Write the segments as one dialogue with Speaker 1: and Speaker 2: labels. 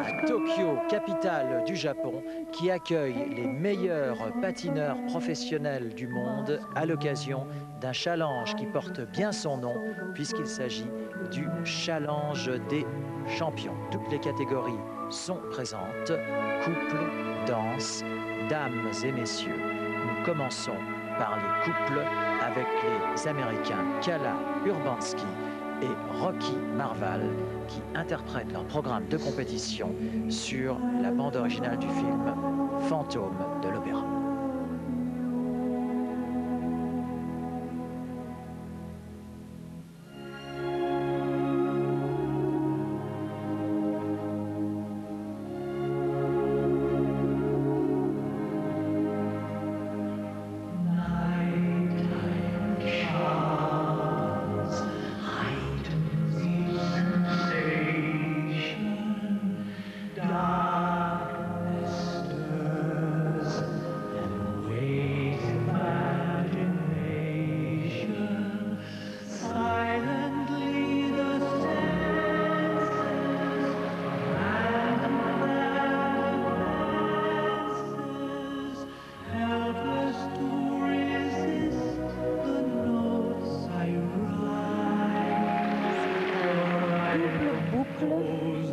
Speaker 1: à Tokyo, capitale du Japon, qui accueille les meilleurs patineurs professionnels du monde à l'occasion d'un challenge qui porte bien son nom, puisqu'il s'agit du challenge des champions. Toutes les catégories sont présentes, couple, danse, dames et messieurs. Nous commençons par les couples avec les Américains Kala Urbanski et Rocky Marval qui interprètent leur programme de compétition sur la bande originale du film Fantôme de l'Opéra.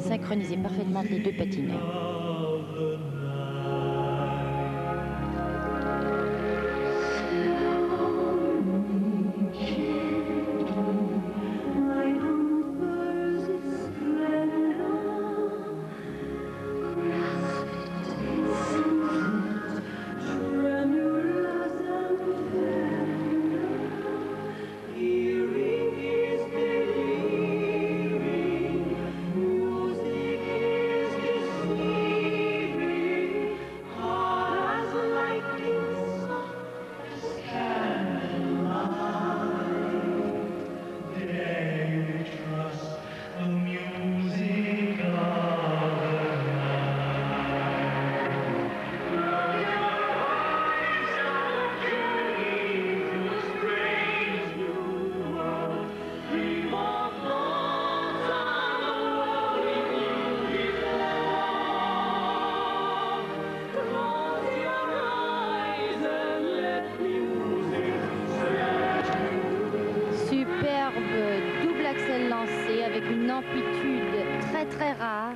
Speaker 2: Synchroniser parfaitement les deux patineurs. Double axel lancé avec une amplitude très très rare.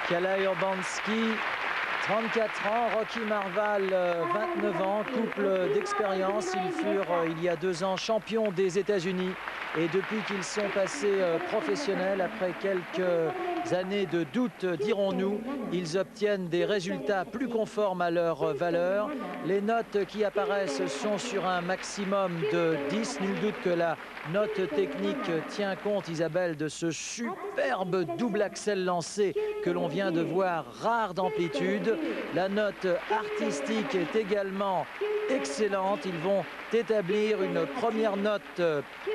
Speaker 1: Kala Urbanski, 34 ans, Rocky Marval, 29 ans, couple d'expérience. Ils furent, il y a 2 ans, champions des États-Unis. Et depuis qu'ils sont passés professionnels, après quelques années de doute, dirons-nous, ils obtiennent des résultats plus conformes à leurs valeurs. Les notes qui apparaissent sont sur un maximum de 10. Nul doute que la note technique tient compte, Isabelle, de ce superbe double axel lancé que l'on vient de voir, rare d'amplitude. La note artistique est également excellente. Ils vont établir une première note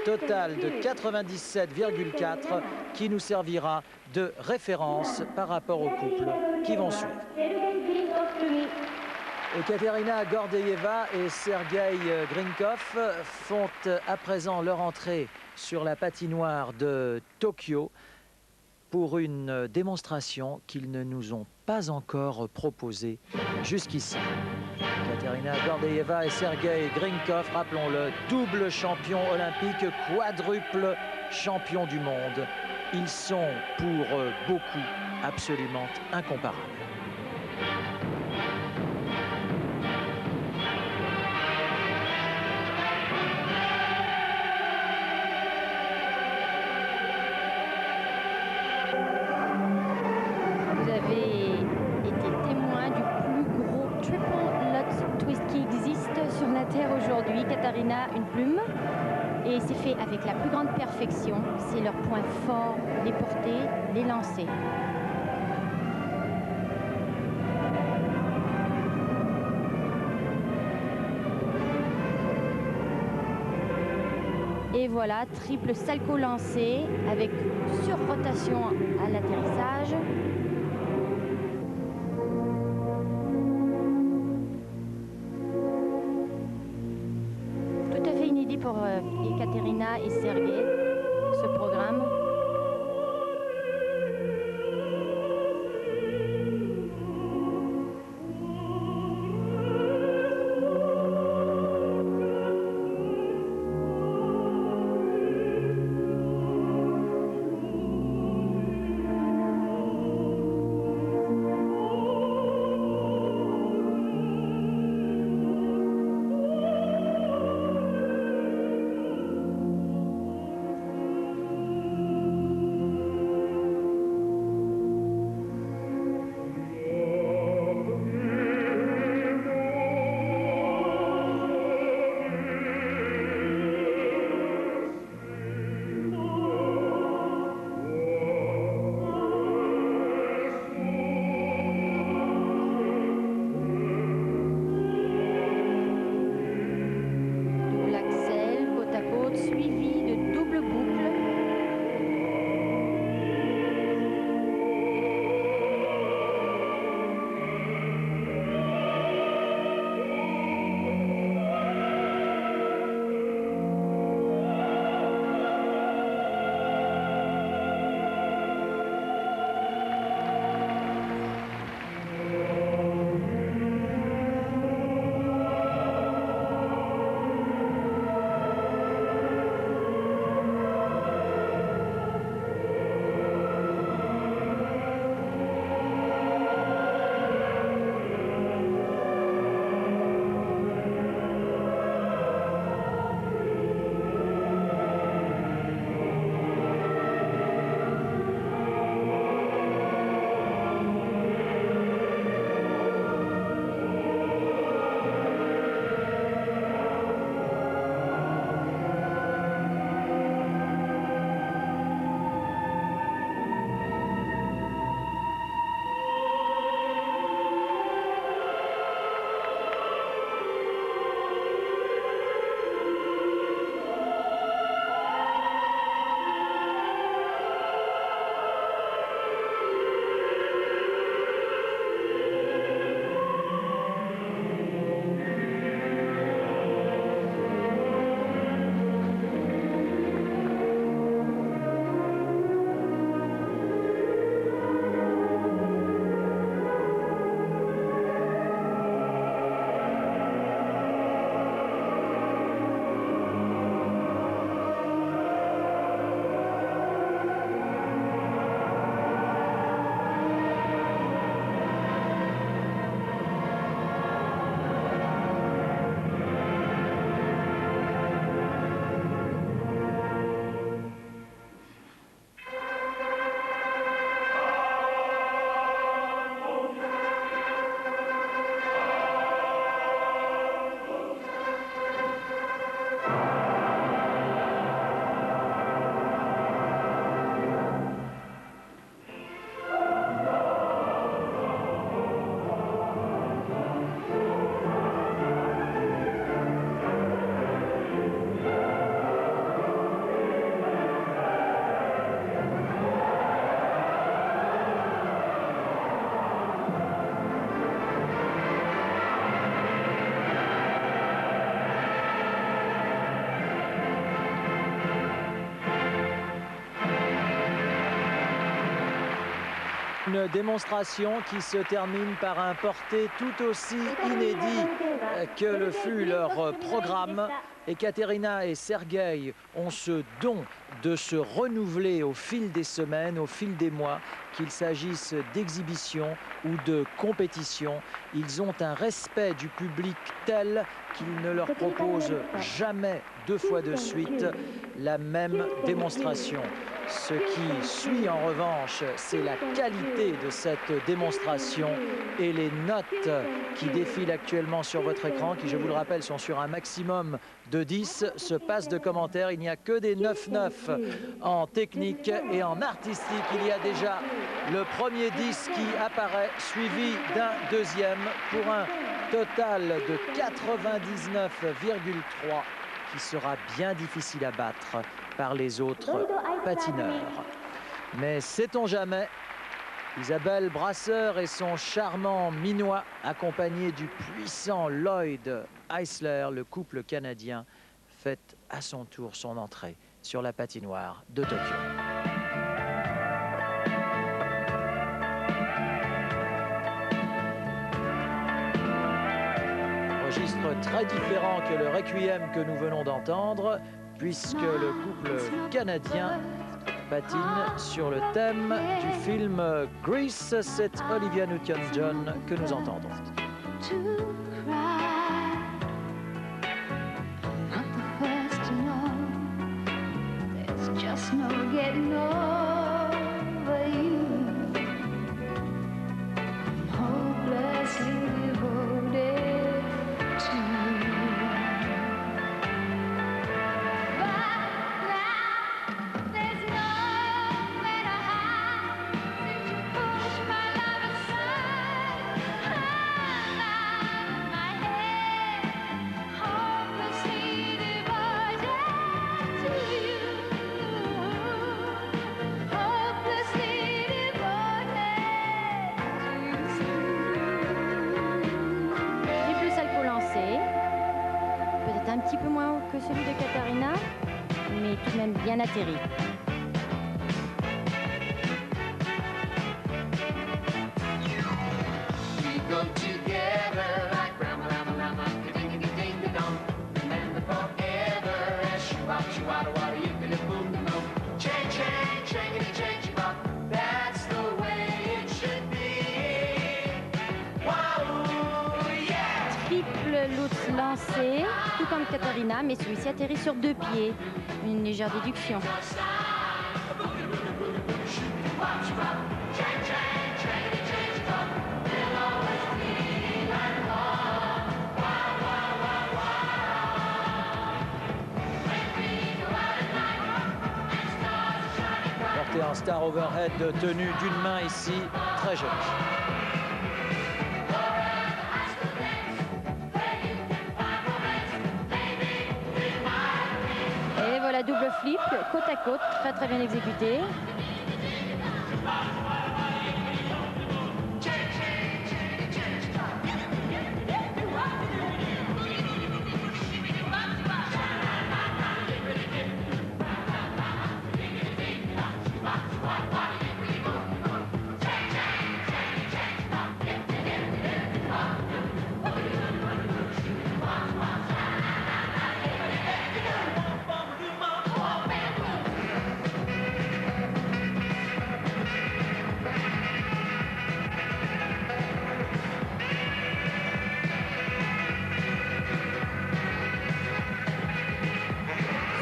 Speaker 1: totale de 97,4 qui nous servira de référence par rapport aux couples qui vont suivre. Ekaterina Gordeyeva et Sergueï Grinkov font à présent leur entrée sur la patinoire de Tokyo pour une démonstration qu'ils ne nous ont pas encore proposée jusqu'ici. Ekaterina Gordeyeva et Sergueï Grinkov, rappelons-le, double champion olympique, quadruple champion du monde. Ils sont pour beaucoup absolument incomparables.
Speaker 2: Vous avez été témoin du plus gros triple Lutz twist qui existe sur la Terre aujourd'hui. Katharina, une plume. Et c'est fait avec la plus grande perfection. C'est leur point fort, les portées, les lancers. Et voilà, triple salco lancé avec surrotation à l'atterrissage. Tout à fait inédit pour Ekaterina et Sergueï, ce programme.
Speaker 1: Une démonstration qui se termine par un porté tout aussi inédit que le fut leur programme. Ekaterina et Sergueï ont ce don de se renouveler au fil des semaines, au fil des mois, qu'il s'agisse d'exhibition ou de compétition. Ils ont un respect du public tel qu'ils ne leur proposent jamais 2 fois de suite la même démonstration. Ce qui suit en revanche, c'est la qualité de cette démonstration et les notes qui défilent actuellement sur votre écran, qui, je vous le rappelle, sont sur un maximum de 10. Ce passe de commentaires, il n'y a que des 9-9 en technique et en artistique. Il y a déjà le premier 10 qui apparaît, suivi d'un deuxième pour un total de 99,3 qui sera bien difficile à battre par les autres patineurs. Mais sait-on jamais, Isabelle Brasseur et son charmant minois, accompagné du puissant Lloyd Eisler, le couple canadien, fait à son tour son entrée sur la patinoire de Tokyo. Registre très différent que le Requiem que nous venons d'entendre, puisque le couple canadien patine sur le thème du film Grease. C'est Olivia Newton-John que nous entendons. Un petit peu moins haut que celui de Katarina, mais tout de même bien atterri. Lutz lancé, tout comme Katarina, mais celui-ci atterrit sur 2 pieds. Une légère déduction. Porté en star overhead tenu d'une main ici, très joli. La double flip, côte à côte, très très bien exécuté.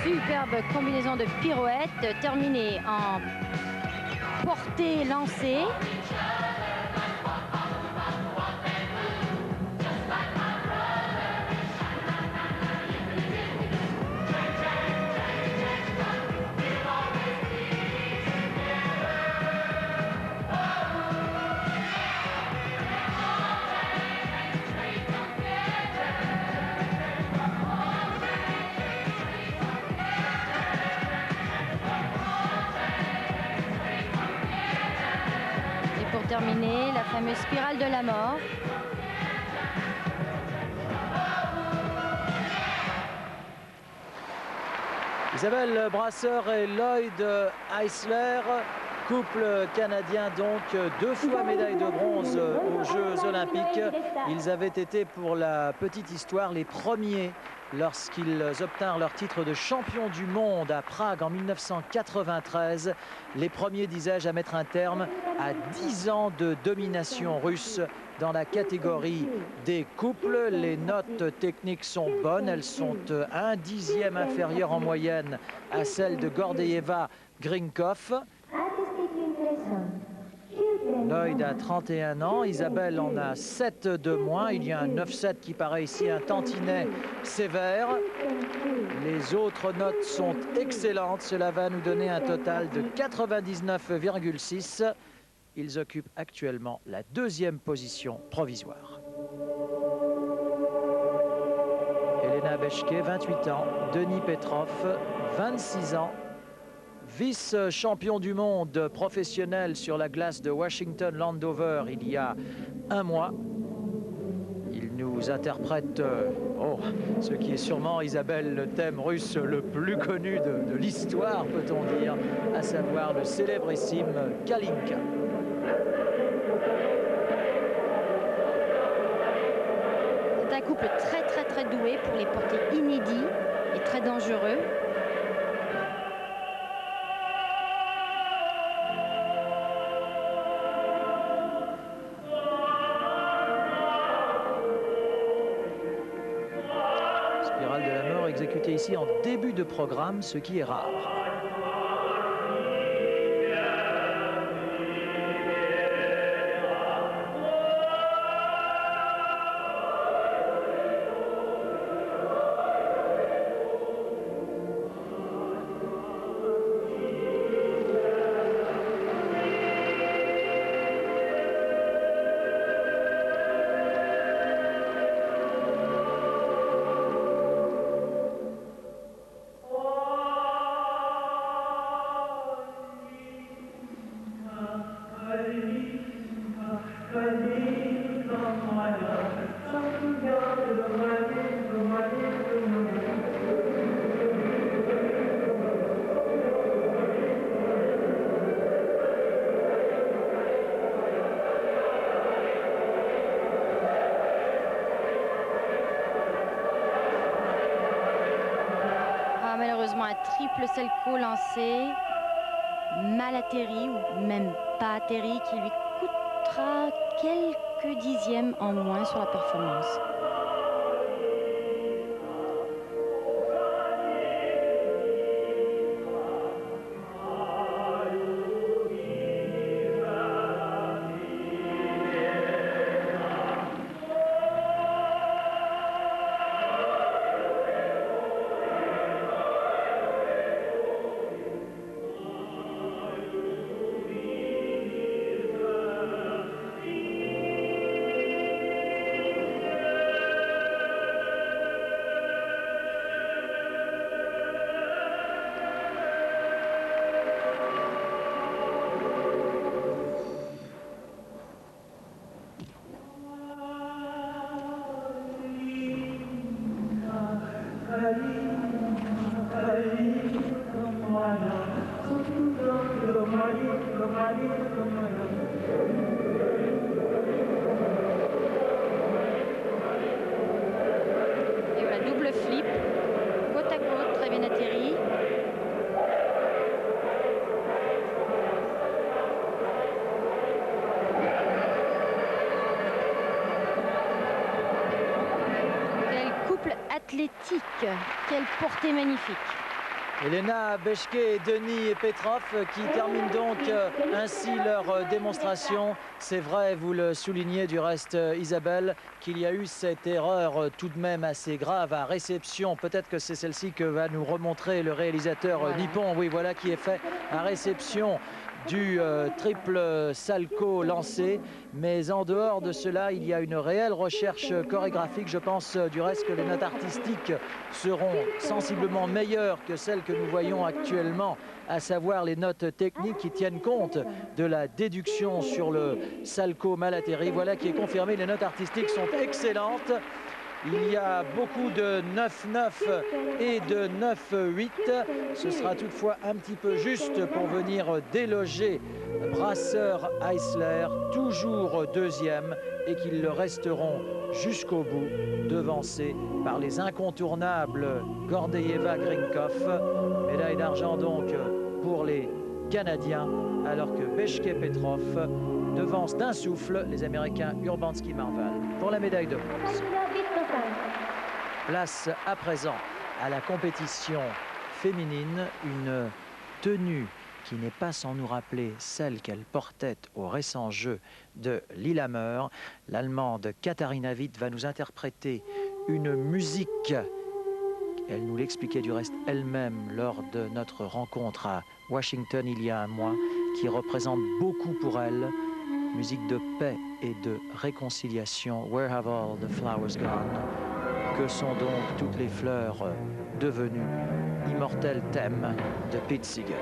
Speaker 1: Superbe combinaison de pirouettes terminée en portée lancée. Terminé, la fameuse spirale de la mort. Isabelle Brasseur et Lloyd Eisler couple canadien, donc 2 fois médaille de bronze aux Jeux Olympiques. Ils avaient été, pour la petite histoire, les premiers lorsqu'ils obtinrent leur titre de champion du monde à Prague en 1993. Les premiers, disais-je, à mettre un terme à 10 ans de domination russe dans la catégorie des couples. Les notes techniques sont bonnes, elles sont 1/10 inférieures en moyenne à celles de Gordeeva Grinkov. Lloyd a 31 ans, Isabelle en a 7 de moins. Il y a un 9-7 qui paraît ici un tantinet sévère. Les autres notes sont excellentes. Cela va nous donner un total de 99,6. Ils occupent actuellement la 2e position provisoire. Elena Beshke, 28 ans. Denis Petrov, 26 ans. Vice-champion du monde professionnel sur la glace de Washington Landover il y a un mois. Il nous interprète ce qui est sûrement, Isabelle, le thème russe le plus connu de l'histoire, peut-on dire, à savoir le célébrissime Kalinka.
Speaker 2: C'est un couple très doué pour les portées inédits et très dangereux.
Speaker 1: Exécuté ici en début de programme, ce qui est rare.
Speaker 2: Malheureusement, un triple Selko lancé, mal atterri ou même pas atterri, qui lui coûtera quelques dixièmes en moins sur la performance. Et voilà, double flip, côte à côte, très bien atterri. Quel couple athlétique, quelle portée magnifique.
Speaker 1: Elena Beshke et Denis Petrov qui terminent donc ainsi leur démonstration. C'est vrai, vous le soulignez du reste, Isabelle, qu'il y a eu cette erreur tout de même assez grave à réception. Peut-être que c'est celle-ci que va nous remontrer le réalisateur nippon. Oui, voilà qui est fait à réception du triple Salchow lancé. Mais en dehors de cela, il y a une réelle recherche chorégraphique. Je pense du reste que les notes artistiques seront sensiblement meilleures que celles que nous voyons actuellement, à savoir les notes techniques qui tiennent compte de la déduction sur le Salchow mal atterri. Voilà qui est confirmé, les notes artistiques sont excellentes. Il y a beaucoup de 9-9 et de 9-8. Ce sera toutefois un petit peu juste pour venir déloger Brasseur Eisler, toujours deuxième, et qu'ils le resteront jusqu'au bout, devancés par les incontournables Gordeyeva Grinkov. Médaille d'argent donc pour les Canadiens, alors que Beshke Petrov devance d'un souffle les Américains Urbanski Marval pour la médaille de bronze. Place à présent à la compétition féminine, une tenue qui n'est pas sans nous rappeler celle qu'elle portait aux récents Jeux de Lillehammer. L'Allemande Katharina Witt va nous interpréter une musique, elle nous l'expliquait du reste elle-même lors de notre rencontre à Washington il y a un mois, qui représente beaucoup pour elle, musique de paix et de réconciliation. Where have all the flowers gone? Que sont donc toutes les fleurs devenues? Immortel thème de Pete Seeger.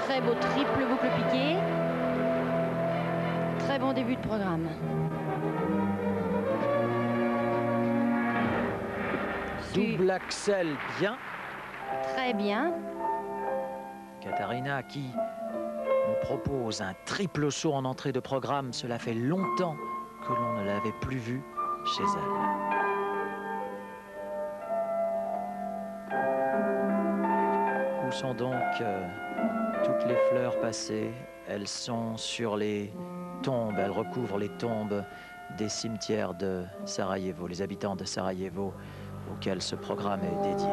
Speaker 2: Très beau triple boucle piqué. Très bon début de programme.
Speaker 1: Double axel bien.
Speaker 2: Très bien.
Speaker 1: Katharina qui nous propose un triple saut en entrée de programme. Cela fait longtemps que l'on ne l'avait plus vu chez elle. Où sont donc toutes les fleurs passées? Elles sont sur les tombes, elles recouvrent les tombes des cimetières de Sarajevo, les habitants de Sarajevo auxquels ce programme est dédié.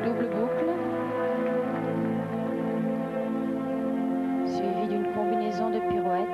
Speaker 2: Double boucle. Suivi d'une combinaison de pirouettes.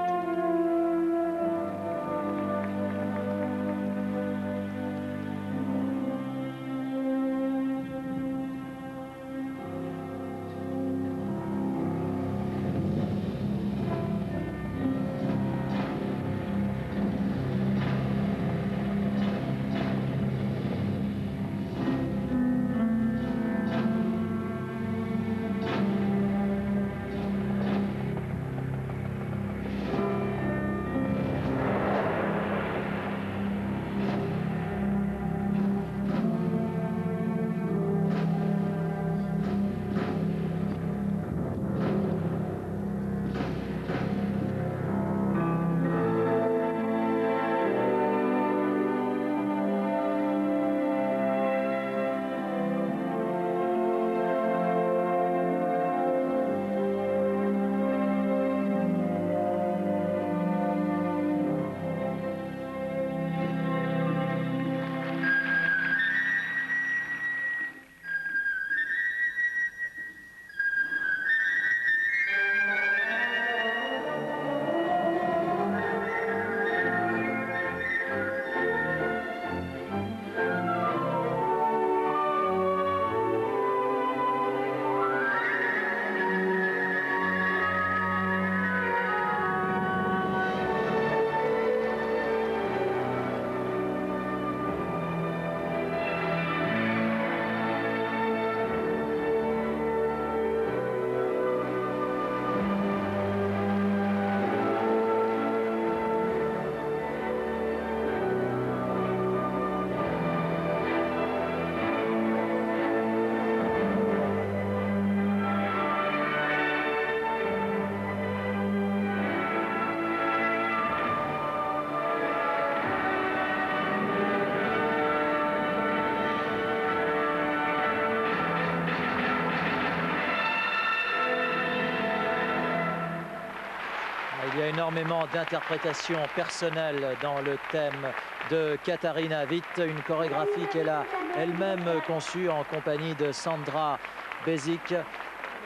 Speaker 1: Il y a énormément d'interprétations personnelles dans le thème de Katharina Witt, une chorégraphie qu'elle a elle-même conçue en compagnie de Sandra Bezic.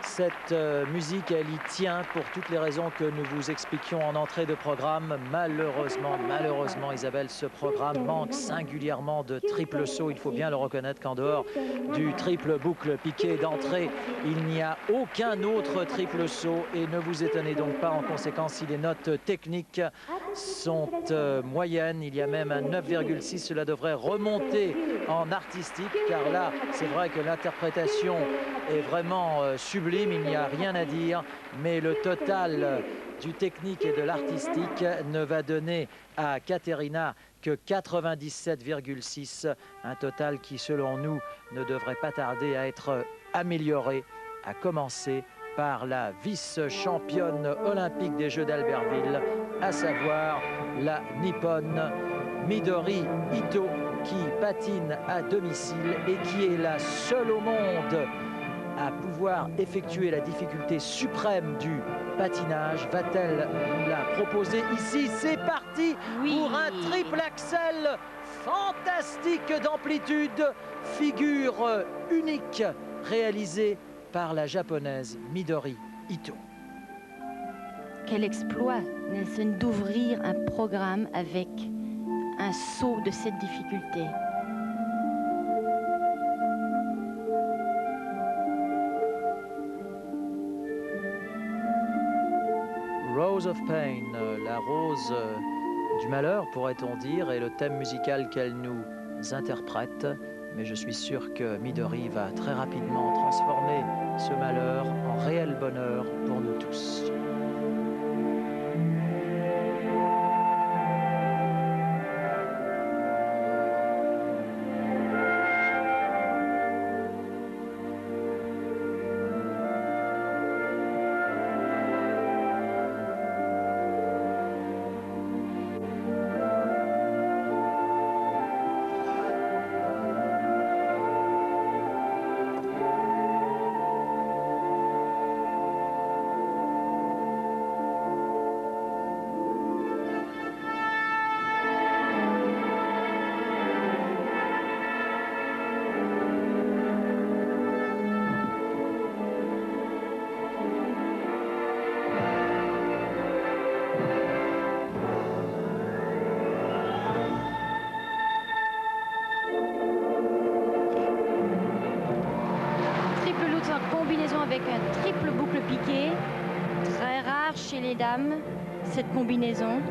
Speaker 1: Cette musique, elle y tient pour toutes les raisons que nous vous expliquions en entrée de programme. Malheureusement, Isabelle, ce programme manque singulièrement de triple saut. Il faut bien le reconnaître qu'en dehors du triple boucle piqué d'entrée, il n'y a aucun autre triple saut. Et ne vous étonnez donc pas en conséquence si les notes techniques sont moyennes. Il y a même un 9,6. Cela devrait remonter en artistique, car là, c'est vrai que l'interprétation est vraiment sublime, il n'y a rien à dire, mais le total du technique et de l'artistique ne va donner à Katerina que 97,6, un total qui, selon nous, ne devrait pas tarder à être amélioré, à commencer par la vice-championne olympique des Jeux d'Albertville, à savoir la Nippone Midori Ito, qui patine à domicile et qui est la seule au monde à pouvoir effectuer la difficulté suprême du patinage. Va-t-elle nous la proposer ici? C'est parti pour un triple axel fantastique d'amplitude, figure unique réalisée par la japonaise Midori Ito.
Speaker 2: Quel exploit, Nelson, d'ouvrir un programme avec un saut de cette difficulté.
Speaker 1: Rose of Pain, la rose du malheur, pourrait-on dire, est le thème musical qu'elle nous interprète. Mais je suis sûr que Midori va très rapidement transformer ce malheur en réel bonheur pour nous tous.
Speaker 2: Avec un triple boucle piqué, très rare chez les dames, cette combinaison.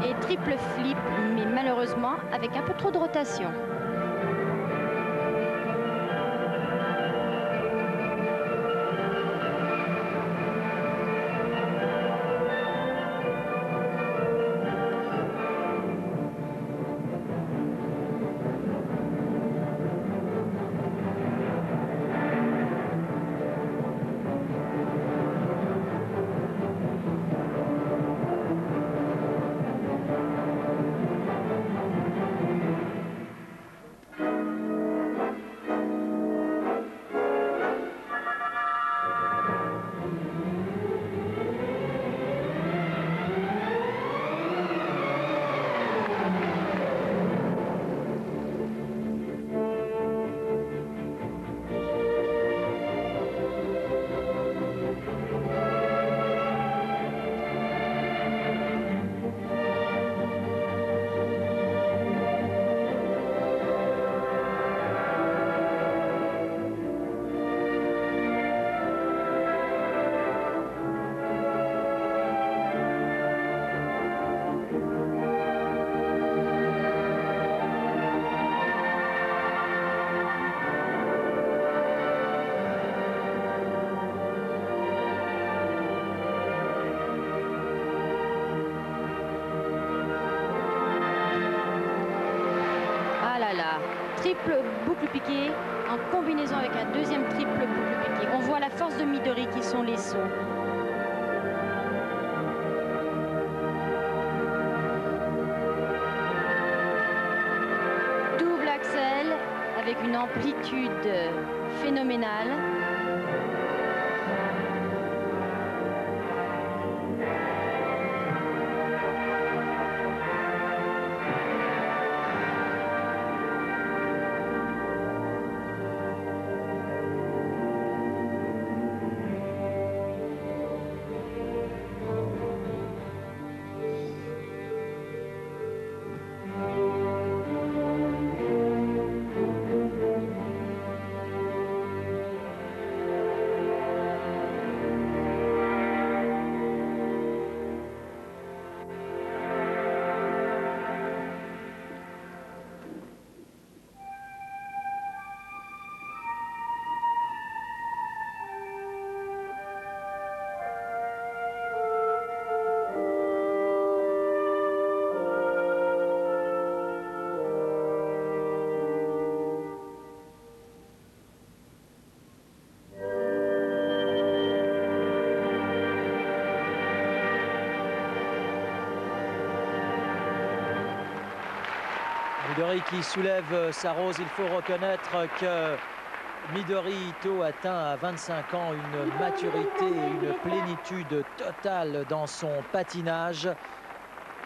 Speaker 2: Et triple flip, mais malheureusement avec un peu trop de rotation. Triple boucle piqué en combinaison avec un deuxième triple boucle piqué. On voit la force de Midori qui sont les sauts. Double axel. avec une amplitude phénoménale.
Speaker 1: Midori qui soulève sa rose. Il faut reconnaître que Midori Ito atteint à 25 ans une maturité et une plénitude totale dans son patinage.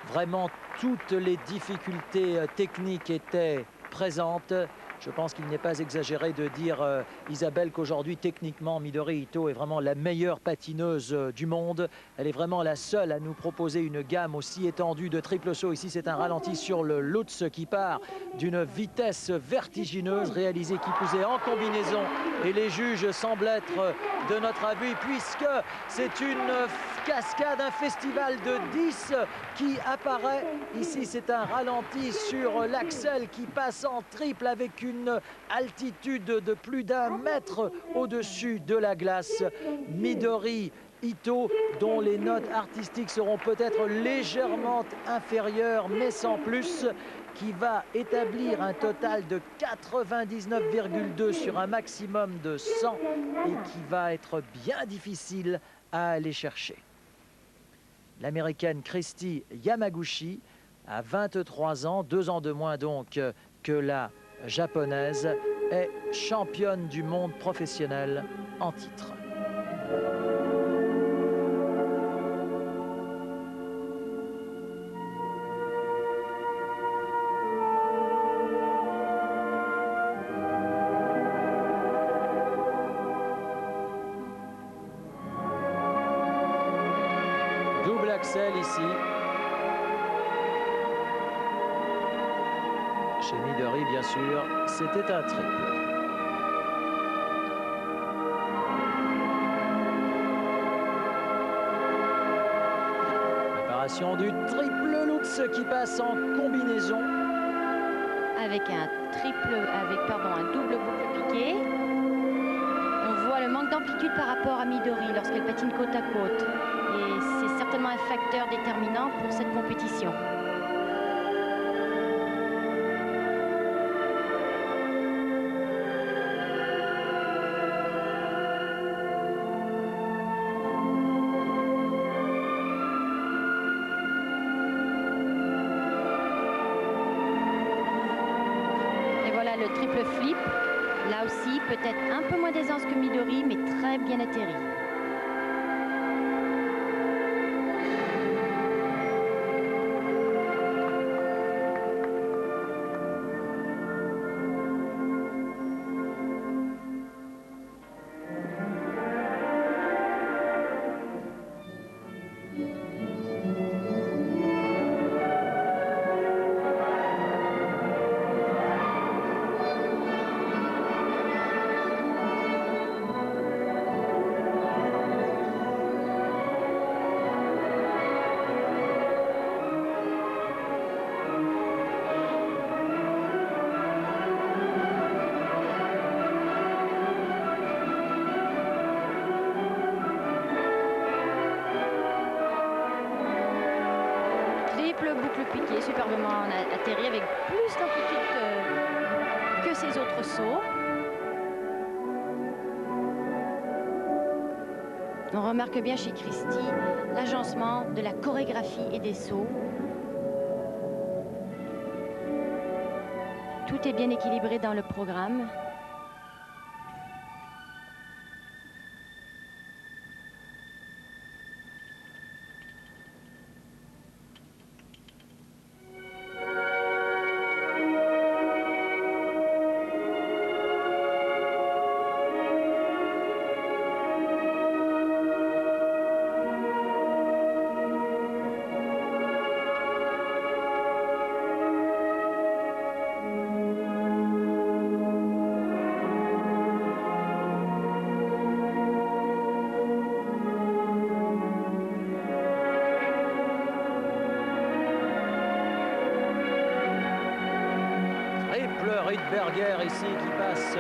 Speaker 1: Vraiment, toutes les difficultés techniques étaient présentes. Je pense qu'il n'est pas exagéré de dire, Isabelle, qu'aujourd'hui, techniquement, Midori Ito est vraiment la meilleure patineuse du monde. Elle est vraiment la seule à nous proposer une gamme aussi étendue de triple saut. Ici, c'est un ralenti sur le Lutz qui part d'une vitesse vertigineuse, réalisée qui plus est en combinaison. Et les juges semblent être de notre avis, puisque c'est une cascade, un festival de 10 qui apparaît. Ici, c'est un ralenti sur l'Axel qui passe en triple avec une altitude de plus d'1 mètre au-dessus de la glace. Midori Ito, dont les notes artistiques seront peut-être légèrement inférieures, mais sans plus, qui va établir un total de 99,2 sur un maximum de 100 et qui va être bien difficile à aller chercher. L'américaine Christy Yamaguchi a 23 ans, 2 ans de moins donc que la japonaise, est championne du monde professionnel en titre. Double Axel ici. Chez Midori, bien sûr, c'était un triple. Préparation du triple Lutz qui passe en combinaison.
Speaker 2: Avec un double boucle piqué. On voit le manque d'amplitude par rapport à Midori lorsqu'elle patine côte à côte. Et c'est certainement un facteur déterminant pour cette compétition. Le triple flip, là aussi peut-être un peu moins d'aisance que Midori, mais très bien atterri. Boucle piquée, superbement atterri avec plus d'amplitude que ses autres sauts. On remarque bien chez Christy l'agencement de la chorégraphie et des sauts. Tout est bien équilibré dans le programme.
Speaker 1: Rydberger ici qui passe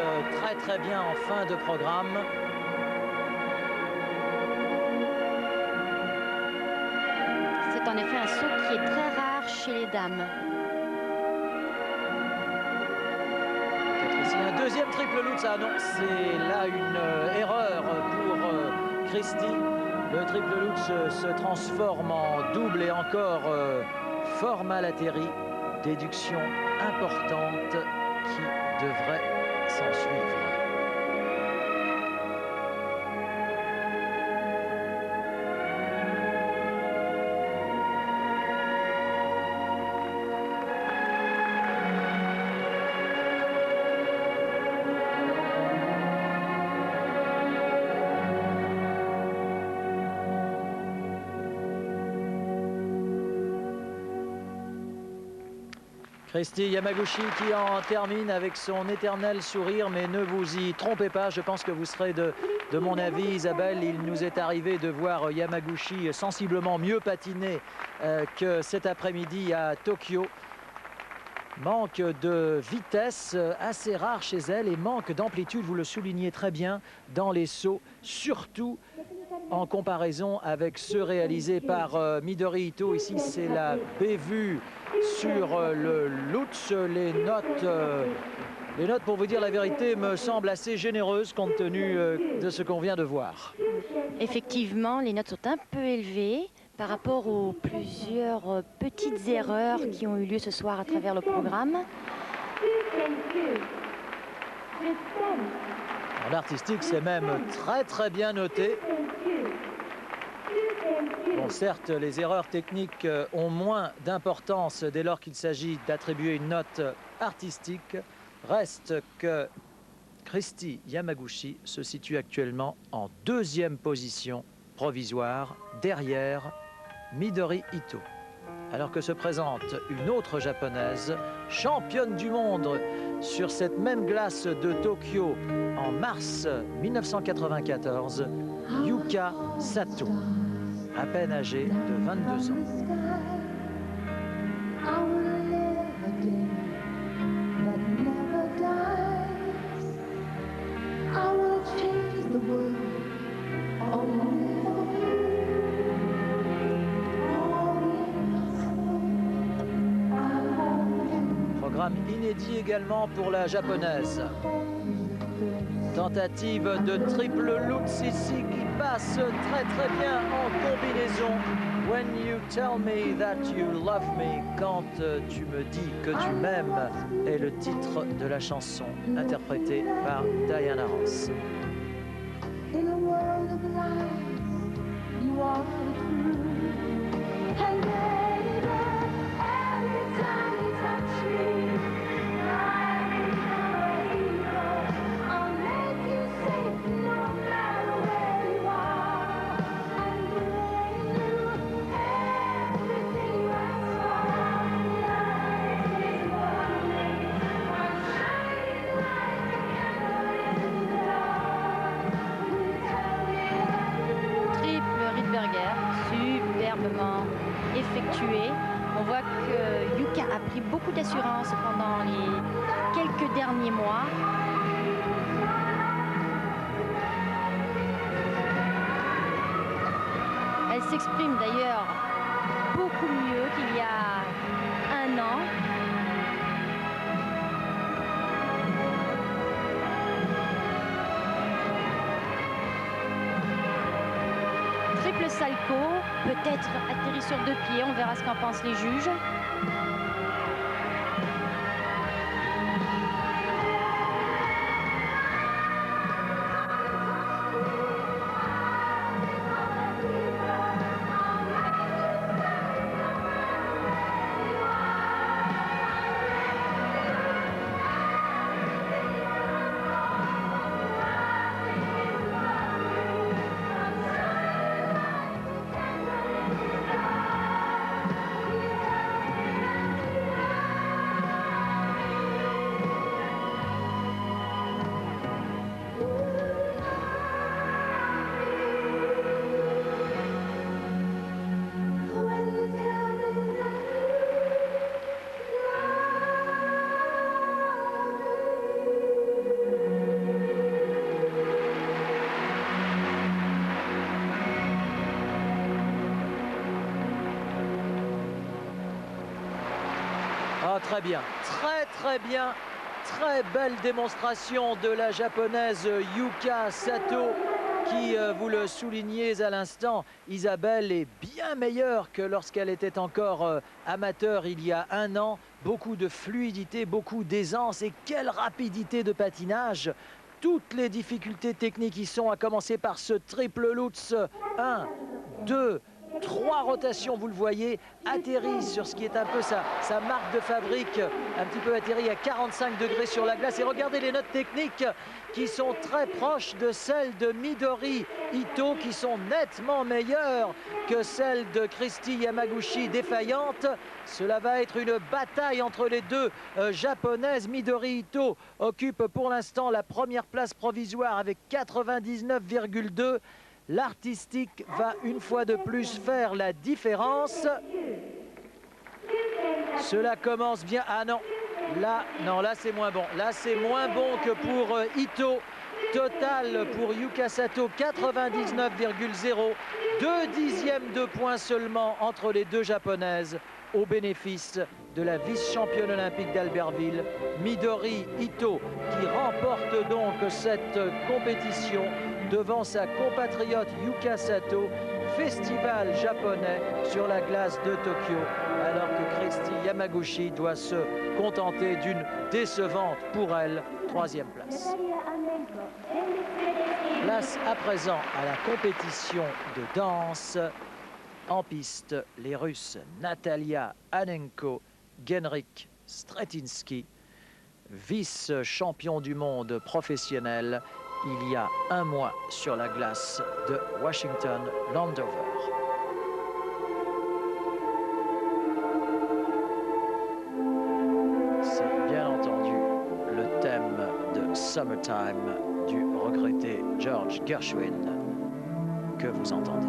Speaker 1: très bien en fin de programme.
Speaker 2: C'est en effet un saut qui est très rare chez les dames.
Speaker 1: Peut-être ici un deuxième triple Lutz. Ah non, c'est là une erreur pour Christie. Le triple Lutz se transforme en double et encore fort mal atterri. Déduction importante qui devrait s'en suivre. Christie Yamaguchi qui en termine avec son éternel sourire, mais ne vous y trompez pas, je pense que vous serez de mon avis, Isabelle. Il nous est arrivé de voir Yamaguchi sensiblement mieux patiner que cet après-midi à Tokyo. Manque de vitesse assez rare chez elle et manque d'amplitude, vous le soulignez très bien, dans les sauts, surtout en comparaison avec ceux réalisés par Midori Ito. Ici, c'est la bévue sur le Lutz. Les notes, pour vous dire la vérité, me semblent assez généreuses compte tenu de ce qu'on vient de voir.
Speaker 2: Effectivement, les notes sont un peu élevées par rapport aux plusieurs petites erreurs qui ont eu lieu ce soir à travers le programme.
Speaker 1: En artistique, c'est même très bien noté. Bon, certes, les erreurs techniques ont moins d'importance dès lors qu'il s'agit d'attribuer une note artistique. Reste que Christie Yamaguchi se situe actuellement en deuxième position provisoire derrière Midori Ito. Alors que se présente une autre japonaise, championne du monde sur cette même glace de Tokyo en mars 1994, Yuka Sato, à peine âgée de 22 ans. Programme inédit également pour la japonaise. Tentative de triple Lutz ici qui passe très bien en combinaison. When you tell me that you love me, quand tu me dis que tu m'aimes, est le titre de la chanson interprétée par Diana Ross. In a world of lies, you are true. And baby, every time you touch me, I become a hero. I'll make you safe no matter where you are. And bring you everything you ask for. Life is burning, I'm shining like a candle in the dark. Triple Rydberger, superbement effectué. On voit que Yuka a pris beaucoup d'assurance pendant les quelques derniers mois. Elle s'exprime d'ailleurs beaucoup mieux qu'il y a un an. Triple salto, peut-être atterri sur deux pieds, on verra ce qu'en pensent les juges. très bien, très bien. Très belle démonstration de la japonaise Yuka Sato qui, vous le soulignez à l'instant, Isabelle est bien meilleure que lorsqu'elle était encore amateur il y a un an. Beaucoup de fluidité, beaucoup d'aisance et quelle rapidité de patinage. Toutes les difficultés techniques y sont, à commencer par ce triple Lutz. 1, 2, 3 rotations, vous le voyez, atterrit sur ce qui est un peu sa marque de fabrique, un petit peu atterri à 45 degrés sur la glace. Et regardez les notes techniques qui sont très proches de celles de Midori Ito, qui sont nettement meilleures que celles de Christy Yamaguchi, défaillante. Cela va être une bataille entre les deux japonaises. Midori Ito occupe pour l'instant la première place provisoire avec 99,2. L'artistique va une fois de plus faire la différence. Cela commence bien. Ah non, là c'est moins bon. Là c'est moins bon que pour Ito. Total pour Yuka Sato, 99,0. 2 dixièmes de points seulement entre les deux japonaises, au bénéfice de la vice-championne olympique d'Albertville, Midori Ito, qui remporte donc cette compétition devant sa compatriote Yuka Sato. Festival japonais sur la glace de Tokyo, alors que Christy Yamaguchi doit se contenter d'une décevante pour elle 3e place. Place à présent à la compétition de danse. En piste, les Russes Natalia Anenko, Genrik Stretinsky, vice-champion du monde professionnel il y a un mois sur la glace de Washington Landover. C'est bien entendu le thème de Summertime du regretté George Gershwin que vous entendez.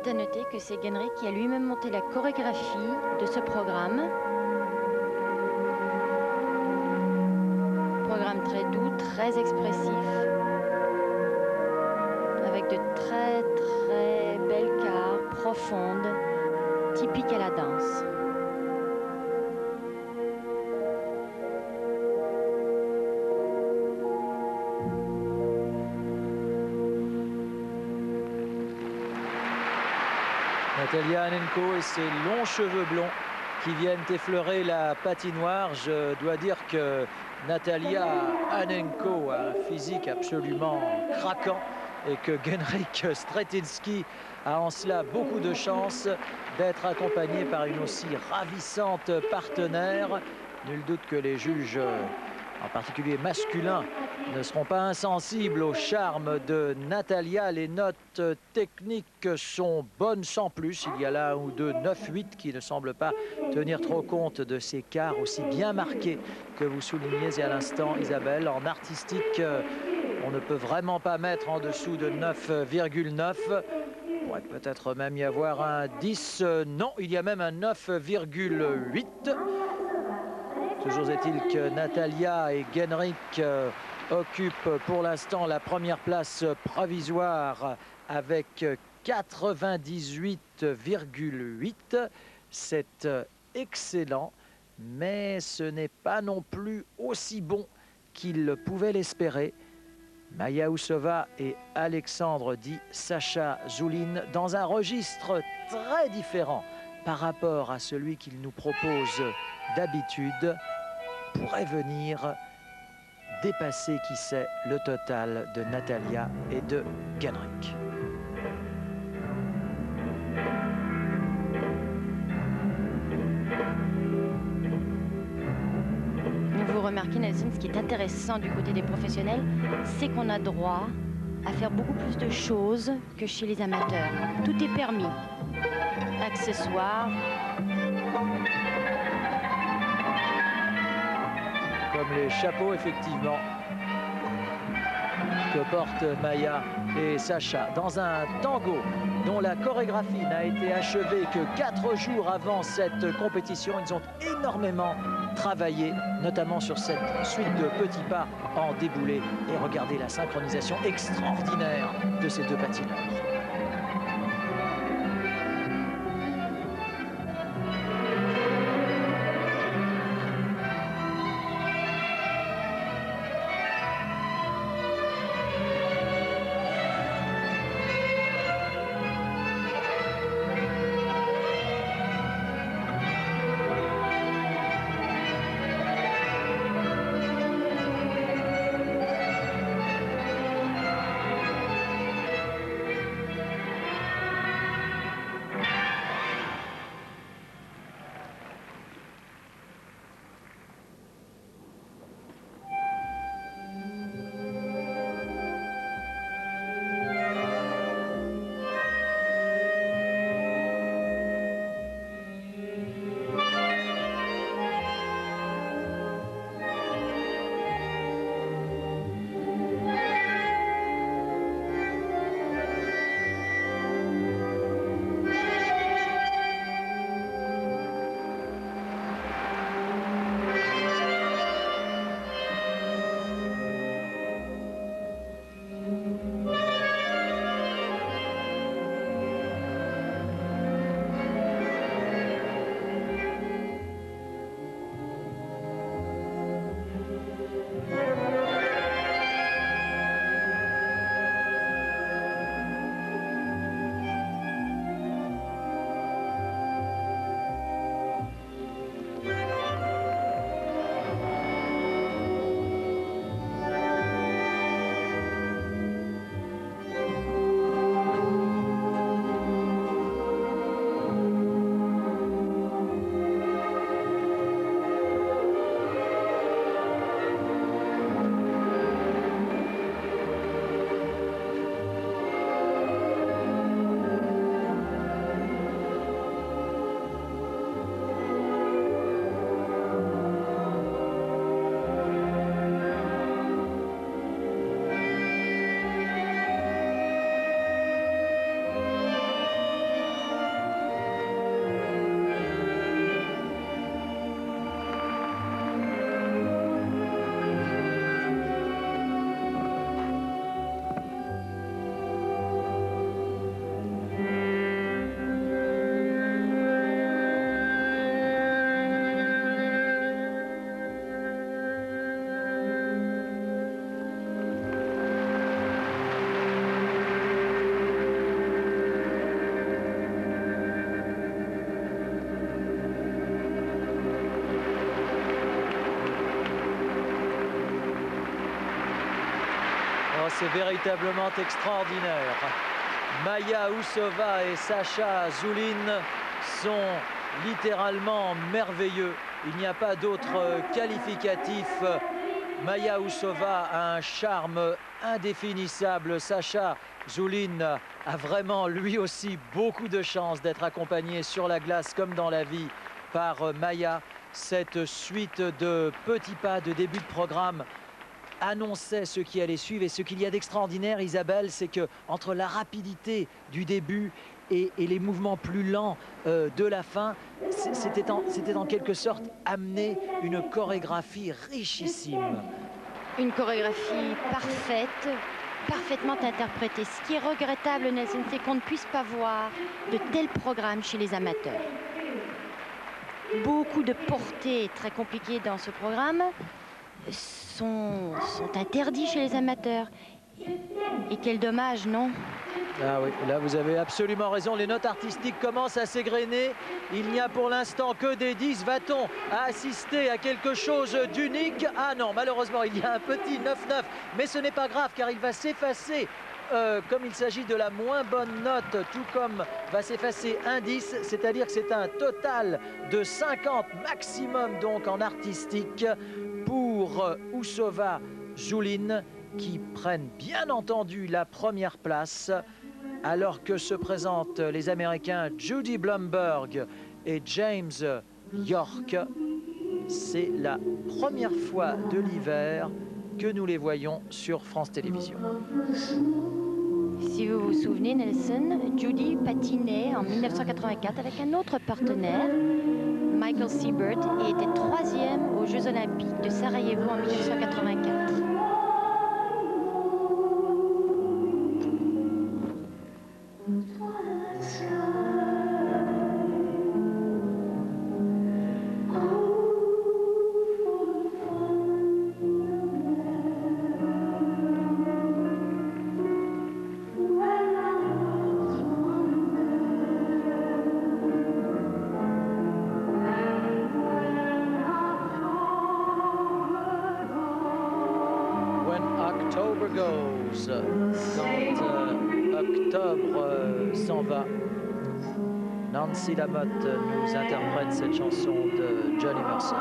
Speaker 2: À noter que c'est Genrik qui a lui-même monté la chorégraphie de ce programme. Programme très doux, très expressif, avec de très belles cares profondes, typiques à la danse.
Speaker 1: Natalia Anenko et ses longs cheveux blonds qui viennent effleurer la patinoire. Je dois dire que Natalia Hanenko a un physique absolument craquant et que Genrikh Stretinski a en cela beaucoup de chance d'être accompagné par une aussi ravissante partenaire. Nul doute que les juges, en particulier masculins, ne seront pas insensibles au charme de Natalia. Les notes techniques sont bonnes sans plus. Il y a là un ou deux 9-8 qui ne semblent pas tenir trop compte de ces quarts aussi bien marqués que vous soulignez à l'instant, Isabelle. En artistique, on ne peut vraiment pas mettre en dessous de 9,9. Il pourrait peut-être même y avoir un 10. Non, il y a même un 9,8. Toujours est-il que Natalia et Genrikh occupent pour l'instant la première place provisoire avec 98,8. C'est excellent, mais ce n'est pas non plus aussi bon qu'ils pouvaient l'espérer. Maya Ousova et Alexandre dit Sacha Zoulin dans un registre très différent par rapport à celui qu'il nous propose d'habitude, pourrait venir dépasser, qui sait, le total de Natalia et de Genrikh.
Speaker 2: Vous remarquez, Nazim, ce qui est intéressant du côté des professionnels, c'est qu'on a droit à faire beaucoup plus de choses que chez les amateurs. Tout est permis. Accessoires.
Speaker 1: Comme les chapeaux, effectivement, que portent Maya et Sacha dans un tango dont la chorégraphie n'a été achevée que 4 jours avant cette compétition. Ils ont énormément travaillé, notamment sur cette suite de petits pas en déboulé. Et regardez la synchronisation extraordinaire de ces deux patineurs. c'est véritablement extraordinaire. Maya Ousova et Sacha Zoulin sont littéralement merveilleux. Il n'y a pas d'autre qualificatif. Maya Ousova a un charme indéfinissable. Sacha Zoulin a vraiment lui aussi beaucoup de chance d'être accompagné sur la glace comme dans la vie par Maya. Cette suite de petits pas de début de programme annonçait ce qui allait suivre. Et ce qu'il y a d'extraordinaire, Isabelle, c'est que entre la rapidité du début et les mouvements plus lents de la fin, c'était en quelque sorte amener une chorégraphie richissime.
Speaker 2: Une chorégraphie parfaite, parfaitement interprétée. Ce qui est regrettable, Nelson, c'est qu'on ne puisse pas voir de tels programmes chez les amateurs. Beaucoup de portées très compliquées dans ce programme sont interdits chez les amateurs. Et quel dommage, non?
Speaker 1: Ah oui, là vous avez absolument raison, les notes artistiques commencent à s'égrener. Il n'y a pour l'instant que des 10. Va-t-on assister à quelque chose d'unique? Ah non, malheureusement, il y a un petit 9-9, mais ce n'est pas grave car il va s'effacer. Comme il s'agit de la moins bonne note, tout comme va s'effacer un 10, c'est-à-dire que c'est un total de 50 maximum donc en artistique pour Ousova Zoulin, qui prennent bien entendu la première place, alors que se présentent les Américains Judy Blumberg et James York. C'est la première fois de l'hiver que nous les voyons sur France Télévisions.
Speaker 2: Si vous vous souvenez, Nelson, Judy patinait en 1984 avec un autre partenaire, Michael Siebert, et était 3e aux Jeux Olympiques de Sarajevo en 1984.
Speaker 1: October Goes, quand octobre s'en va, Nancy Lamotte nous interprète cette chanson de Johnny Mercer.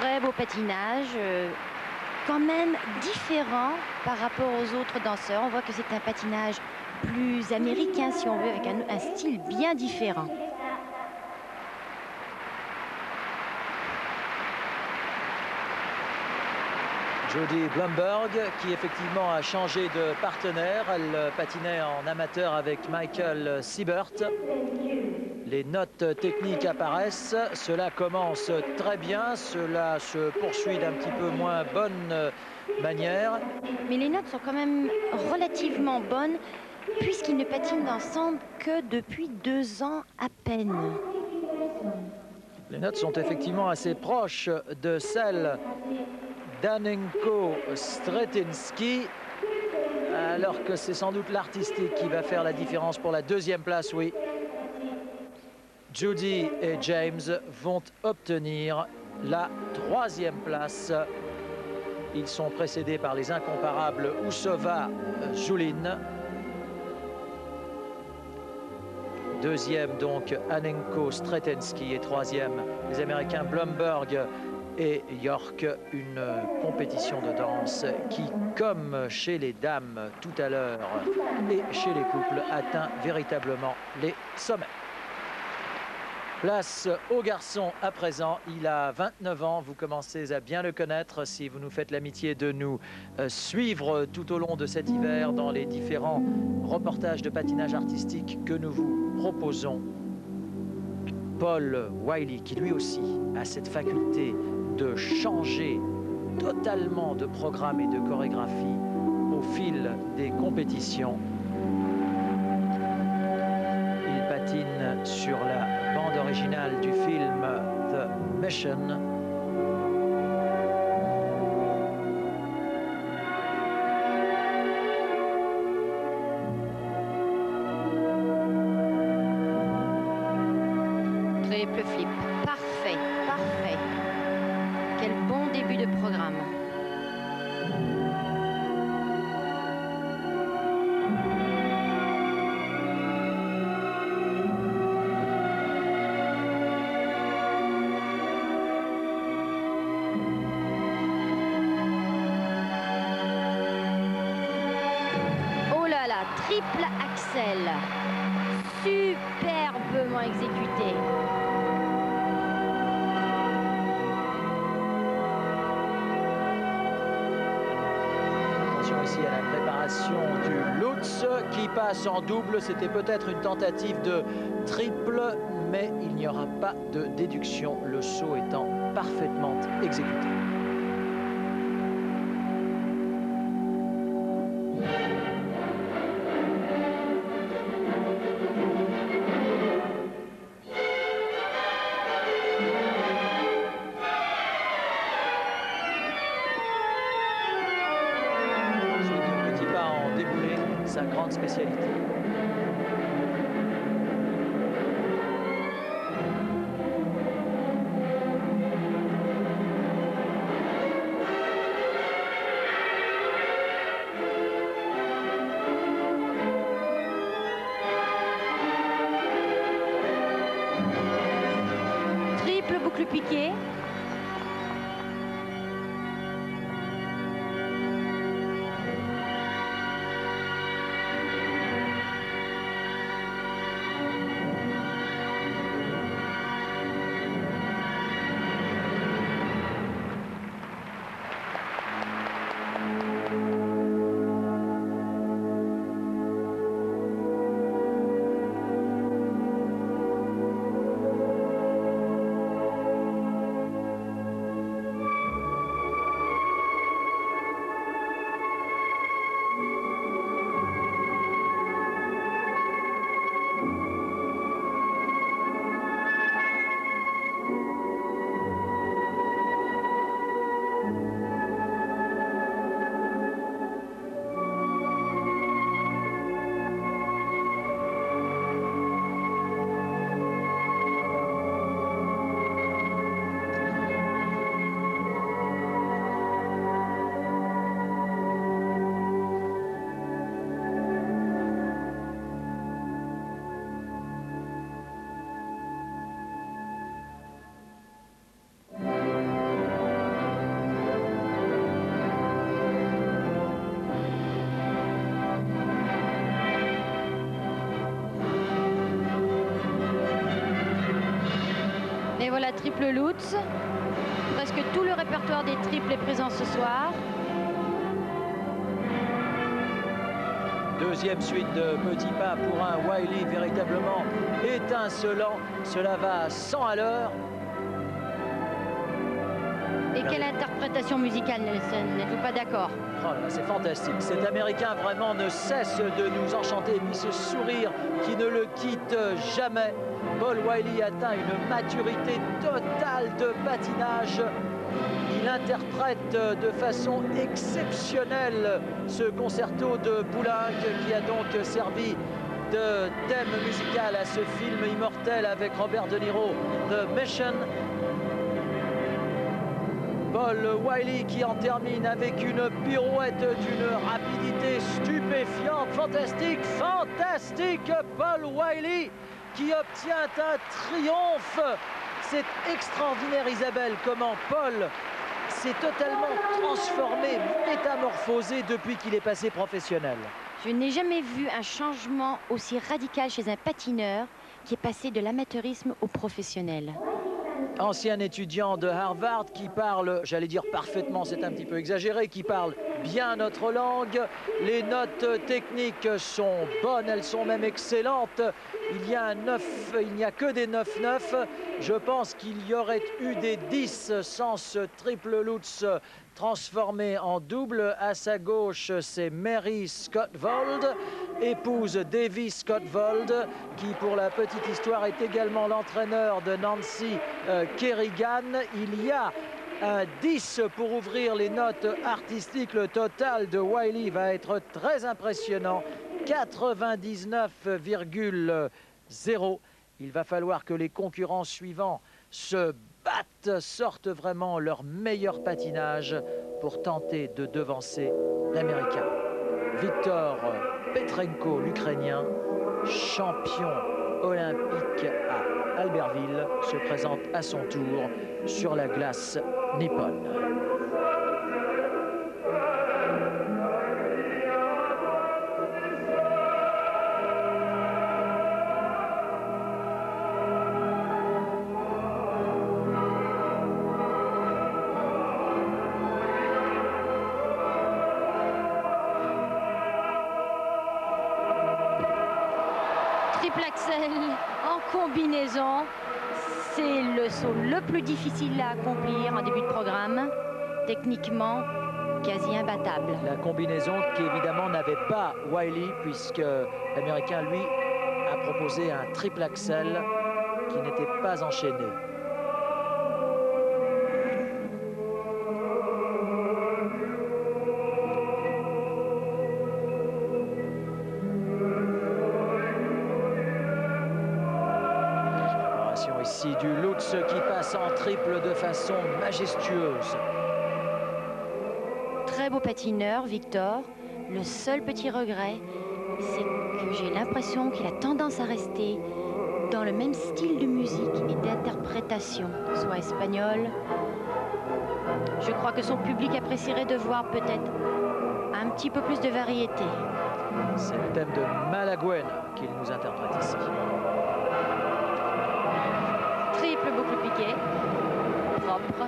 Speaker 1: Très beau patinage,
Speaker 2: quand même différent par rapport aux autres danseurs. On voit que c'est un patinage plus américain, si on veut, avec un style bien différent.
Speaker 1: Jody Blumberg, qui effectivement a changé de partenaire. Elle patinait en amateur avec Michael Siebert. Les notes techniques apparaissent. Cela commence très bien. Cela se poursuit d'un petit peu moins bonne manière.
Speaker 2: Mais les notes sont quand même relativement bonnes, puisqu'ils ne patinent ensemble que depuis 2 ans à peine.
Speaker 1: Les notes sont effectivement assez proches de celles d'Anenko Stretinski, alors que c'est sans doute l'artistique qui va faire la différence pour la deuxième place, oui. Judy et James vont obtenir la 3e place. Ils sont précédés par les incomparables Ousova Julin. 2e donc Anenko Stretinski et 3e les Américains Blumberg et York. Une compétition de danse qui, comme chez les dames tout à l'heure et chez les couples, atteint véritablement les sommets. Place aux garçons à présent. Il a 29 ans. Vous commencez à bien le connaître si vous nous faites l'amitié de nous suivre tout au long de cet hiver dans les différents reportages de patinage artistique que nous vous proposons. Paul Wiley, qui lui aussi a cette faculté de changer totalement de programme et de chorégraphie au fil des compétitions. Il patine sur la bande originale du film The Mission.
Speaker 2: Triple flip, parfait, parfait. Quel bon début de programme. Oh là là, triple axel. Superbement exécuté.
Speaker 1: Ici à la préparation du Lutz qui passe en double. C'était peut-être une tentative de triple, mais il n'y aura pas de déduction, le saut étant parfaitement exécuté. Sa grande spécialité.
Speaker 2: Triple boucle piquée. Et voilà, triple Lutz. Presque tout le répertoire des triples est présent ce soir.
Speaker 1: Deuxième suite de petits pas pour un Wiley véritablement étincelant. Cela va à 100 à l'heure.
Speaker 2: Et quelle interprétation musicale, Nelson? N'êtes-vous pas d'accord?
Speaker 1: Oh là, c'est fantastique. Cet Américain vraiment ne cesse de nous enchanter. Et puis ce sourire qui ne le quitte jamais. Paul Wiley atteint une maturité totale de patinage. Il interprète de façon exceptionnelle ce concerto de Poulenc qui a donc servi de thème musical à ce film immortel avec Robert De Niro, The Mission. Paul Wiley qui en termine avec une pirouette d'une rapidité stupéfiante, fantastique, fantastique. Paul Wiley qui obtient un triomphe. C'est extraordinaire, Isabelle, comment Paul s'est totalement transformé, métamorphosé depuis qu'il est passé professionnel.
Speaker 2: Je n'ai jamais vu un changement aussi radical chez un patineur qui est passé de l'amateurisme au professionnel.
Speaker 1: Ancien étudiant de Harvard qui parle, j'allais dire parfaitement, c'est un petit peu exagéré, qui parle bien notre langue. Les notes techniques sont bonnes, elles sont même excellentes. Il n'y a que des 9-9. Je pense qu'il y aurait eu des 10 sans ce triple Lutz transformé en double. À sa gauche, c'est Mary Scott-Vold, épouse Davy Scott-Vold, qui, pour la petite histoire, est également l'entraîneur de Nancy Kerrigan. Il y a un 10 pour ouvrir les notes artistiques. Le total de Wiley va être très impressionnant. 99,0. Il va falloir que les concurrents suivants se battent, sortent vraiment leur meilleur patinage pour tenter de devancer l'Américain. Viktor Petrenko, l'Ukrainien, champion olympique à Albertville, se présente à son tour sur la glace nippone.
Speaker 2: Triple axel en combinaison, c'est le saut le plus difficile à accomplir en début de programme, techniquement quasi imbattable.
Speaker 1: La combinaison qui évidemment n'avait pas Wiley, puisque l'Américain lui a proposé un triple axel qui n'était pas enchaîné. Ici du Lutz qui passe en triple de façon majestueuse.
Speaker 2: Très beau patineur, Victor. Le seul petit regret, c'est que j'ai l'impression qu'il a tendance à rester dans le même style de musique et d'interprétation, soit espagnol. Je crois que son public apprécierait de voir peut-être un petit peu plus de variété.
Speaker 1: C'est le thème de Malaguena qu'il nous interprète ici.
Speaker 2: Triple beaucoup piqué, propre.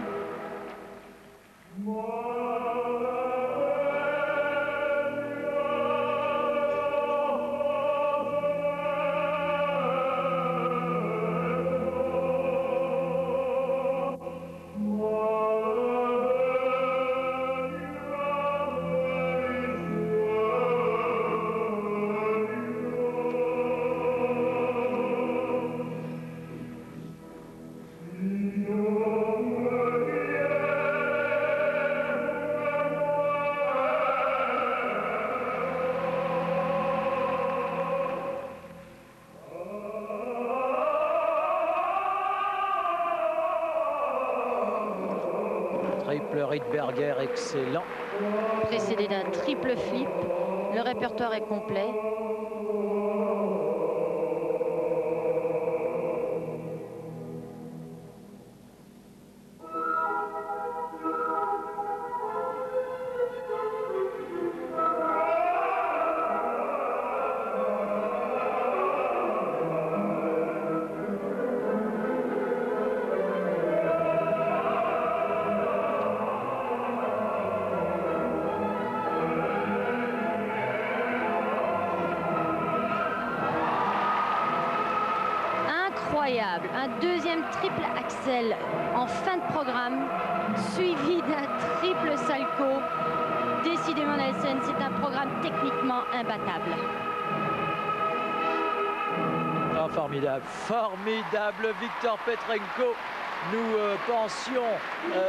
Speaker 1: Triple Rydberger, excellent.
Speaker 2: Précédé d'un triple flip. Le répertoire est complet. incroyable. Un deuxième triple axel en fin de programme, suivi d'un triple salto. Décidément, Nelson, c'est un programme techniquement imbattable.
Speaker 1: Oh, formidable, formidable, Viktor Petrenko. Nous pensions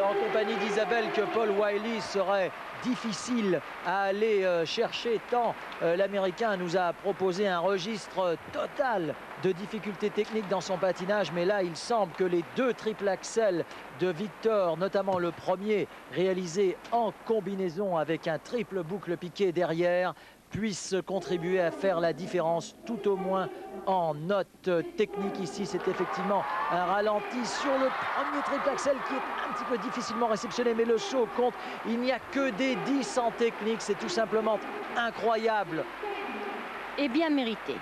Speaker 1: en compagnie d'Isabelle que Paul Wiley serait difficile à aller chercher tant l'Américain nous a proposé un registre total de difficultés techniques dans son patinage. Mais là, il semble que les deux triple axel de Victor, notamment le premier réalisé en combinaison avec un triple boucle piqué derrière, puisse contribuer à faire la différence, tout au moins en note technique. Ici, c'est effectivement un ralenti sur le premier triple axel qui est un petit peu difficilement réceptionné, mais le saut compte. Il n'y a que des 10 en technique, c'est tout simplement incroyable.
Speaker 2: Et bien mérité.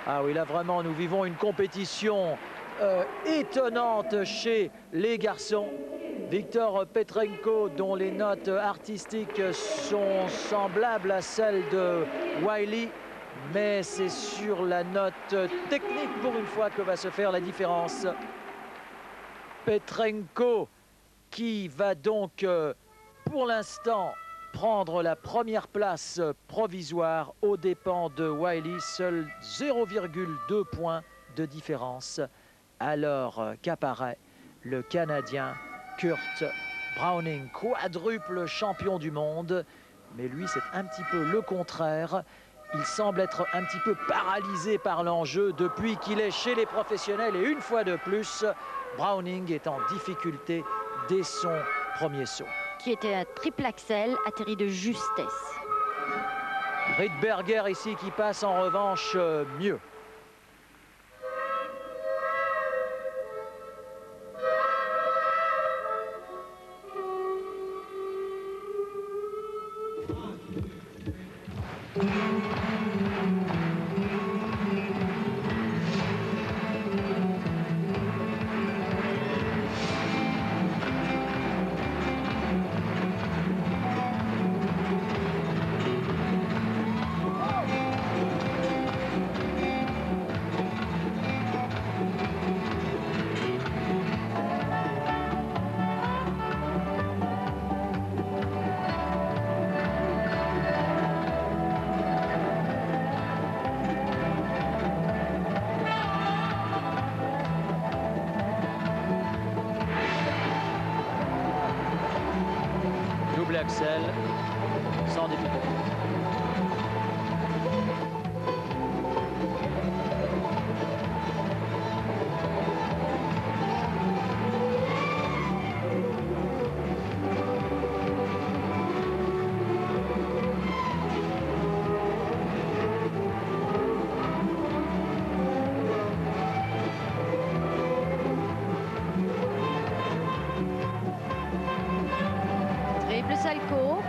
Speaker 1: Ah oui, là vraiment, nous vivons une compétition étonnante chez les garçons. Viktor Petrenko, dont les notes artistiques sont semblables à celles de Wiley, mais c'est sur la note technique pour une fois que va se faire la différence. Petrenko qui va donc pour l'instant prendre la première place provisoire aux dépens de Wiley, seul 0,2 points de différence, alors qu'apparaît le Canadien Kurt Browning, quadruple champion du monde. Mais lui, c'est un petit peu le contraire. Il semble être un petit peu paralysé par l'enjeu depuis qu'il est chez les professionnels. Et une fois de plus, Browning est en difficulté dès son premier saut.
Speaker 2: Qui était un triple axel atterri de justesse.
Speaker 1: Rydberger ici qui passe en revanche mieux. Double axel, sans difficulté.
Speaker 2: Triple salto.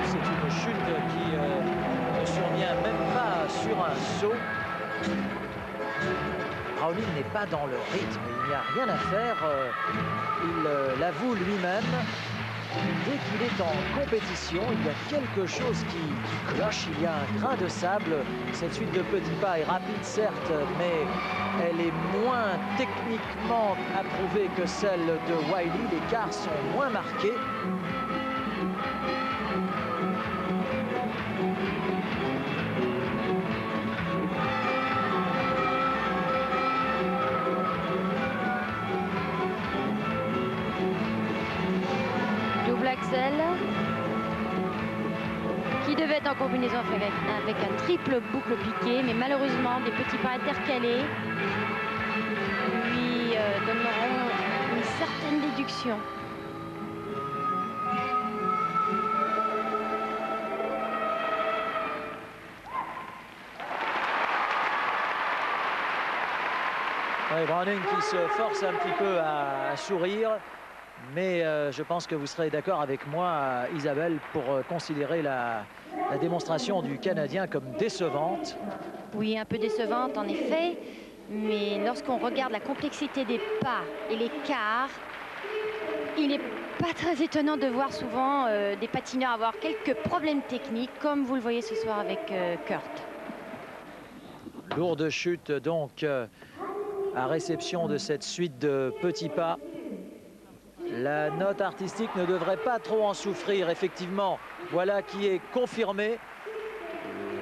Speaker 1: C'est une chute qui ne survient même pas sur un saut. Browning n'est pas dans le rythme, il n'y a rien à faire. Il l'avoue lui-même. Dès qu'il est en compétition, il y a quelque chose qui cloche. Il y a un grain de sable. Cette suite de petits pas est rapide, certes, mais elle est moins techniquement approuvée que celle de Wiley. Les quarts sont moins marqués.
Speaker 2: Axel qui devait être en combinaison avec un triple boucle piqué, mais malheureusement des petits pas intercalés lui donneront une certaine déduction.
Speaker 1: Ouais, Browning qui se force un petit peu à sourire. Mais je pense que vous serez d'accord avec moi, Isabelle, pour considérer la démonstration du Canadien comme décevante.
Speaker 2: Oui, un peu décevante en effet, mais lorsqu'on regarde la complexité des pas et l'écart, il n'est pas très étonnant de voir souvent des patineurs avoir quelques problèmes techniques, comme vous le voyez ce soir avec Kurt.
Speaker 1: Lourde chute donc à réception de cette suite de petits pas. La note artistique ne devrait pas trop en souffrir, effectivement. Voilà qui est confirmé.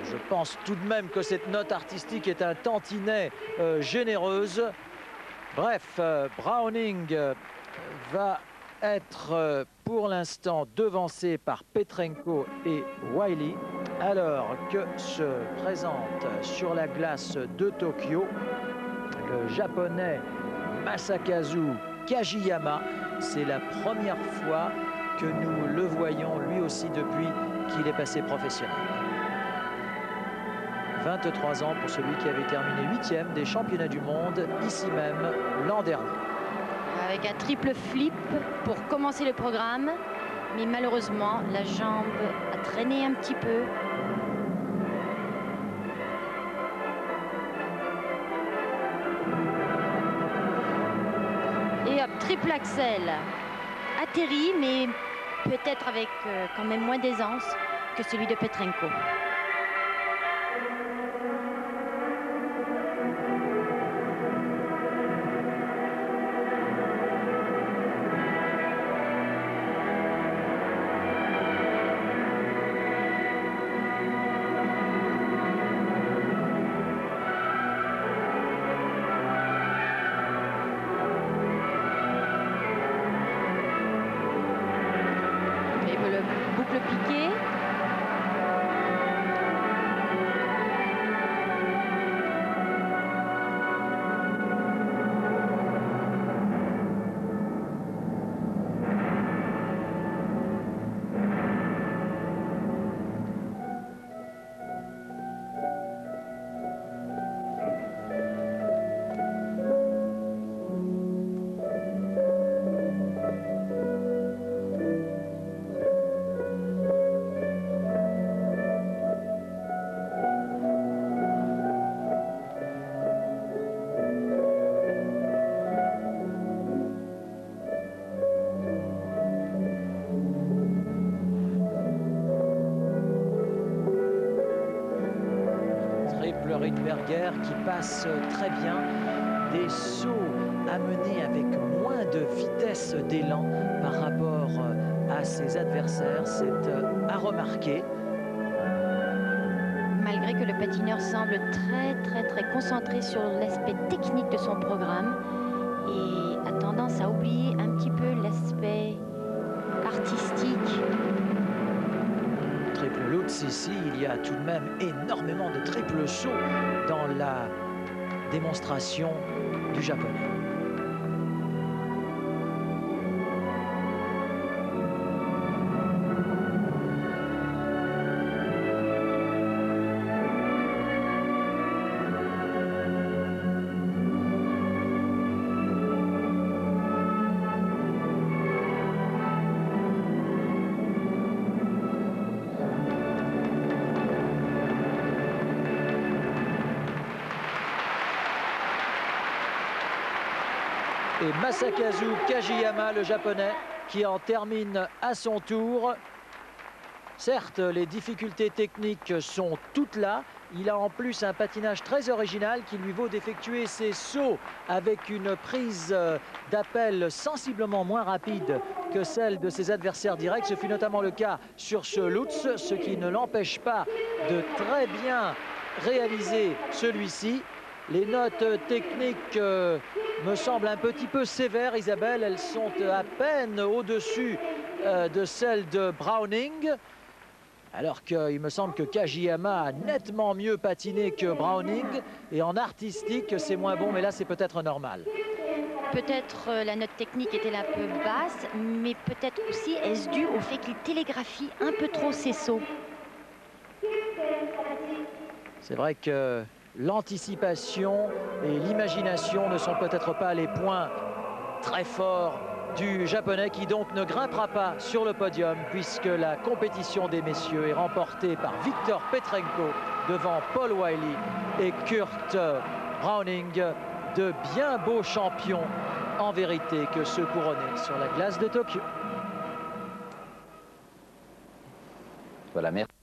Speaker 1: Je pense tout de même que cette note artistique est un tantinet généreuse. Bref, Browning va être pour l'instant devancé par Petrenko et Wiley, alors que se présente sur la glace de Tokyo le japonais Masakazu Kajiyama. C'est la première fois que nous le voyons lui aussi depuis qu'il est passé professionnel. 23 ans pour celui qui avait terminé 8e des championnats du monde ici même l'an dernier.
Speaker 2: Avec un triple flip pour commencer le programme, mais malheureusement la jambe a traîné un petit peu. Et hop, triple axel, atterri, mais peut-être avec quand même moins d'aisance que celui de Petrenko.
Speaker 1: Rydberger qui passe très bien, des sauts amenés avec moins de vitesse d'élan par rapport à ses adversaires, c'est à remarquer.
Speaker 2: Malgré que le patineur semble très concentré sur l'aspect technique de son programme et a tendance à oublier un petit peu l'aspect artistique.
Speaker 1: Triple Lutz ici, il y a tout de même énormément de triple sauts dans la démonstration du japonais. Et Masakazu Kajiyama, le japonais, qui en termine à son tour. Certes, les difficultés techniques sont toutes là. Il a en plus un patinage très original qui lui vaut d'effectuer ses sauts avec une prise d'appel sensiblement moins rapide que celle de ses adversaires directs. Ce fut notamment le cas sur ce Lutz, ce qui ne l'empêche pas de très bien réaliser celui-ci. Les notes techniques me semblent un petit peu sévères, Isabelle. Elles sont à peine au-dessus de celles de Browning. Alors qu'il me semble que Kajiyama a nettement mieux patiné que Browning. Et en artistique, c'est moins bon, mais là, c'est peut-être normal.
Speaker 2: Peut-être la note technique est-elle un peu basse, mais peut-être aussi est-ce dû au fait qu'il télégraphie un peu trop ses sauts.
Speaker 1: C'est vrai que l'anticipation et l'imagination ne sont peut-être pas les points très forts du Japonais qui donc ne grimpera pas sur le podium puisque la compétition des messieurs est remportée par Viktor Petrenko devant Paul Wiley et Kurt Browning, de bien beaux champions en vérité que ceux couronnés sur la glace de Tokyo.
Speaker 3: Voilà, merci.